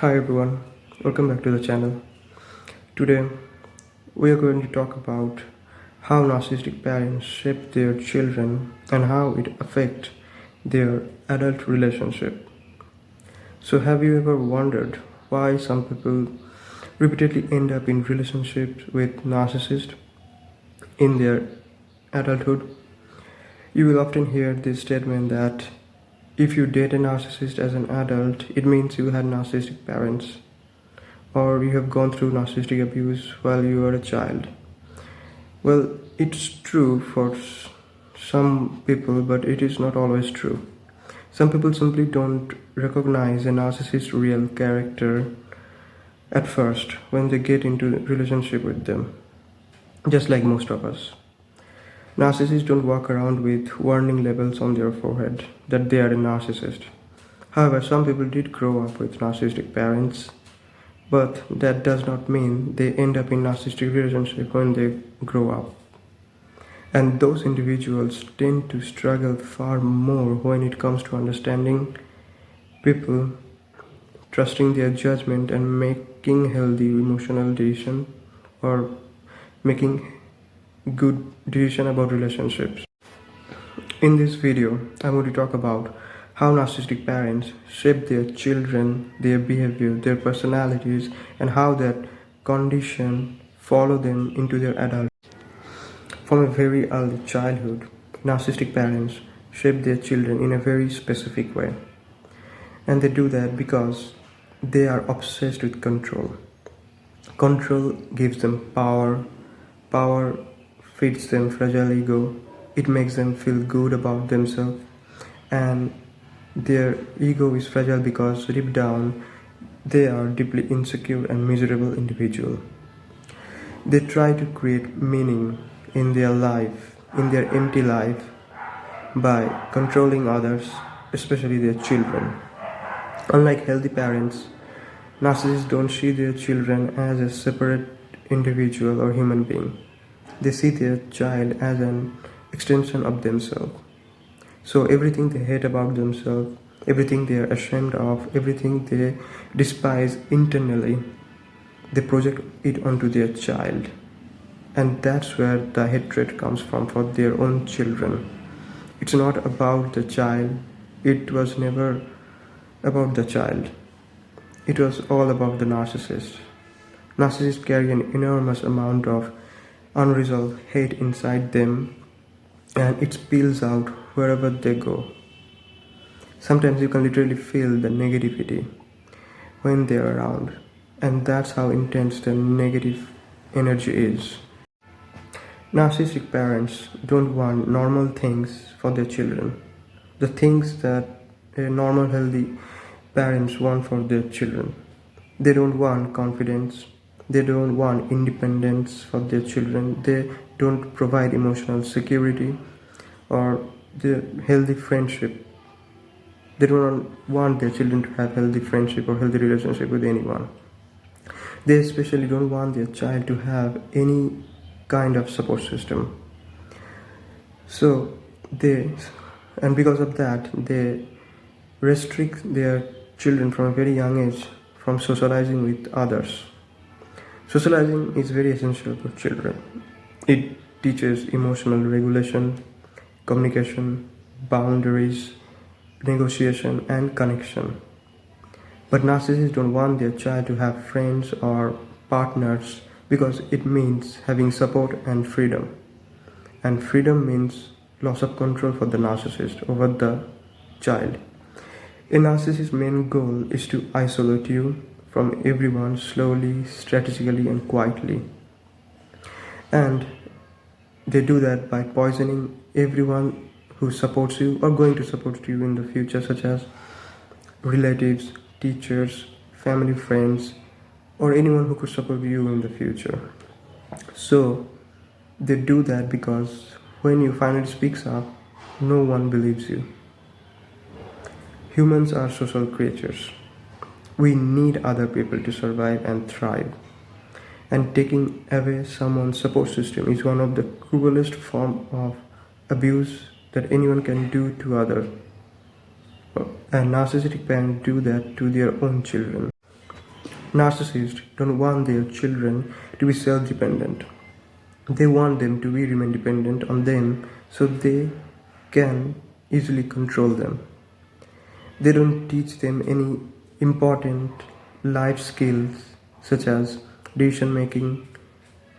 Hi everyone, welcome back to the channel. Today we are going to talk about how narcissistic parents shape their children and how it affects their adult relationship. So have you ever wondered why some people repeatedly end up in relationships with narcissists in their adulthood? You will often hear this statement that if you date a narcissist as an adult, it means you had narcissistic parents, or you have gone through narcissistic abuse while you were a child. Well, it's true for some people, but it is not always true. Some people simply don't recognize a narcissist's real character at first when they get into a relationship with them, just like most of us. Narcissists don't walk around with warning labels on their forehead that they are a narcissist. However, some people did grow up with narcissistic parents, but that does not mean they end up in narcissistic relationship when they grow up. And those individuals tend to struggle far more when it comes to understanding people, trusting their judgment, and making healthy emotional decisions, or making good decision about relationships. In this video, I'm going to talk about how narcissistic parents shape their children, their behavior, their personalities, and how that condition follow them into their adulthood. From a very early childhood, narcissistic parents shape their children in a very specific way. And they do that because they are obsessed with control. Control gives them power. Power feeds them fragile ego. It makes them feel good about themselves. And their ego is fragile because deep down they are deeply insecure and miserable individual. They try to create meaning in their life, in their empty life, by controlling others, especially their children. Unlike healthy parents, narcissists don't see their children as a separate individual or human being. They see their child as an extension of themselves. So everything they hate about themselves, everything they are ashamed of, everything they despise internally, they project it onto their child. And that's where the hatred comes from for their own children. It's not about the child. It was never about the child. It was all about the narcissist. Narcissists carry an enormous amount of unresolved hate inside them, and it spills out wherever they go. Sometimes you can literally feel the negativity when they're around, and that's how intense the negative energy is. Narcissistic parents don't want normal things for their children, the things that a normal healthy parents want for their children. They don't want confidence. They don't want independence for their children. They don't provide emotional security or the healthy friendship. They don't want their children to have healthy friendship or healthy relationship with anyone. They especially don't want their child to have any kind of support system. And because of that, they restrict their children from a very young age from socializing with others. Socializing is very essential for children. It teaches emotional regulation, communication, boundaries, negotiation, and connection. But narcissists don't want their child to have friends or partners because it means having support and freedom. And freedom means loss of control for the narcissist over the child. A narcissist's main goal is to isolate you from everyone slowly, strategically, and quietly. And they do that by poisoning everyone who supports you or going to support you in the future, such as relatives, teachers, family, friends, or anyone who could support you in the future. So they do that because when you finally speak up, no one believes you. Humans are social creatures. We need other people to survive and thrive. And taking away someone's support system is one of the cruelest forms of abuse that anyone can do to others. And narcissistic parents do that to their own children. Narcissists don't want their children to be self-dependent. They want them to be remain dependent on them so they can easily control them. They don't teach them any important life skills such as decision making,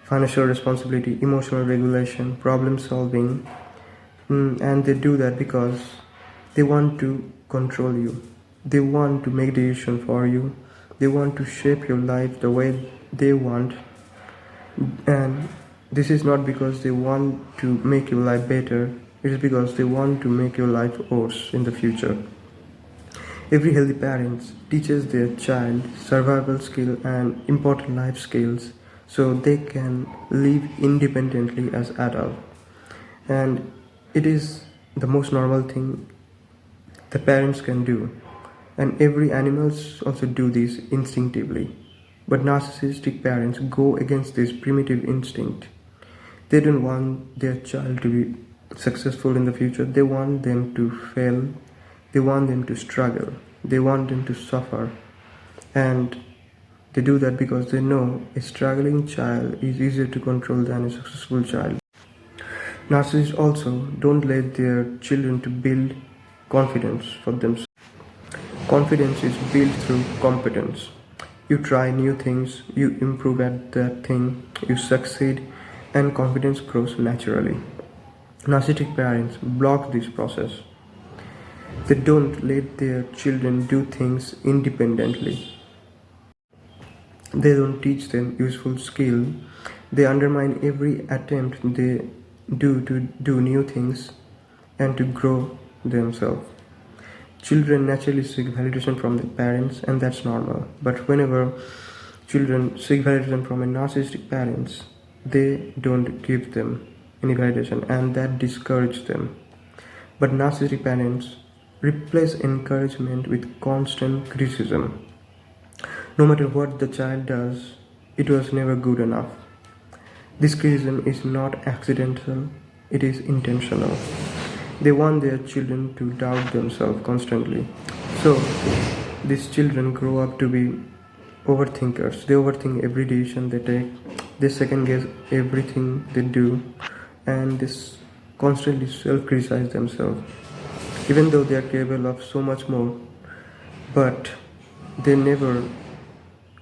financial responsibility, emotional regulation, problem solving, and they do that because they want to control you. They want to make decisions for you. They want to shape your life the way they want, and this is not because they want to make your life better. It is because they want to make your life worse in the future. Every healthy parent teaches their child survival skill and important life skills so they can live independently as adults. And it is the most normal thing the parents can do. And every animals also do this instinctively. But narcissistic parents go against this primitive instinct. They don't want their child to be successful in the future. They want them to fail. They want them to struggle. They want them to suffer. And they do that because they know a struggling child is easier to control than a successful child. Narcissists also don't let their children to build confidence for themselves. Confidence is built through competence. You try new things, you improve at that thing, you succeed, and confidence grows naturally. Narcissistic parents block this process. They don't let their children do things independently. They don't teach them useful skill. They undermine every attempt they do to do new things and to grow themselves. Children naturally seek validation from their parents, and that's normal. But whenever children seek validation from a narcissistic parents, they don't give them any validation, and that discourages them. But narcissistic parents replace encouragement with constant criticism. No matter what the child does, it was never good enough. This criticism is not accidental, it is intentional. They want their children to doubt themselves constantly. So, these children grow up to be overthinkers. They overthink every decision they take, they second guess everything they do, and they constantly self criticize themselves. Even though they are capable of so much more, but they never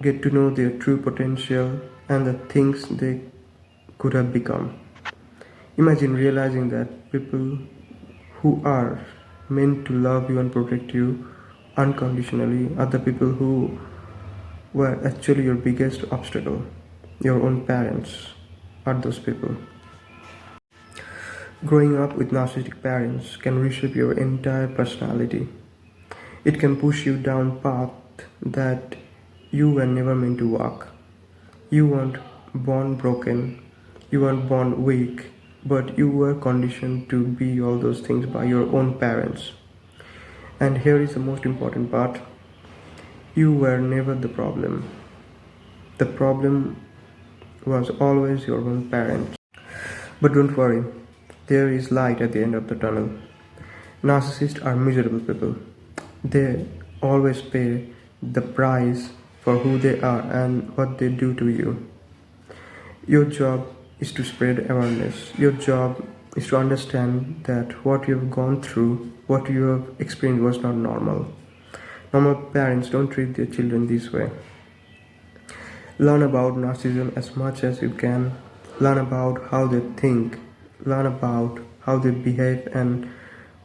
get to know their true potential and the things they could have become. Imagine realizing that people who are meant to love you and protect you unconditionally are the people who were actually your biggest obstacle. Your own parents are those people. Growing up with narcissistic parents can reshape your entire personality. It can push you down path that you were never meant to walk. You weren't born broken, you weren't born weak, but you were conditioned to be all those things by your own parents. And here is the most important part. You were never the problem. The problem was always your own parents. But don't worry, there is light at the end of the tunnel. Narcissists are miserable people. They always pay the price for who they are and what they do to you. Your job is to spread awareness. Your job is to understand that what you have gone through, what you have experienced was not normal. Normal parents don't treat their children this way. Learn about narcissism as much as you can. Learn about how they think. Learn about how they behave and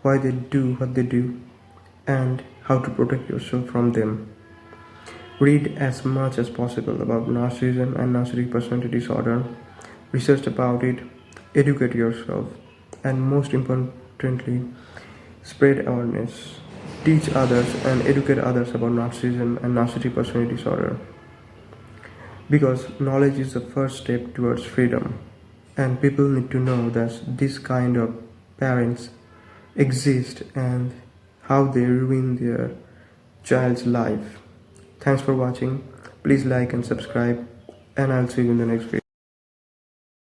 why they do what they do, and how to protect yourself from them. Read as much as possible about narcissism and narcissistic personality disorder. Research about it, educate yourself, and most importantly, spread awareness. Teach others and educate others about narcissism and narcissistic personality disorder. Because knowledge is the first step towards freedom, and people need to know that this kind of parents exist and how they ruin their child's life. Thanks for watching. Please like and subscribe, and I'll see you in the next video.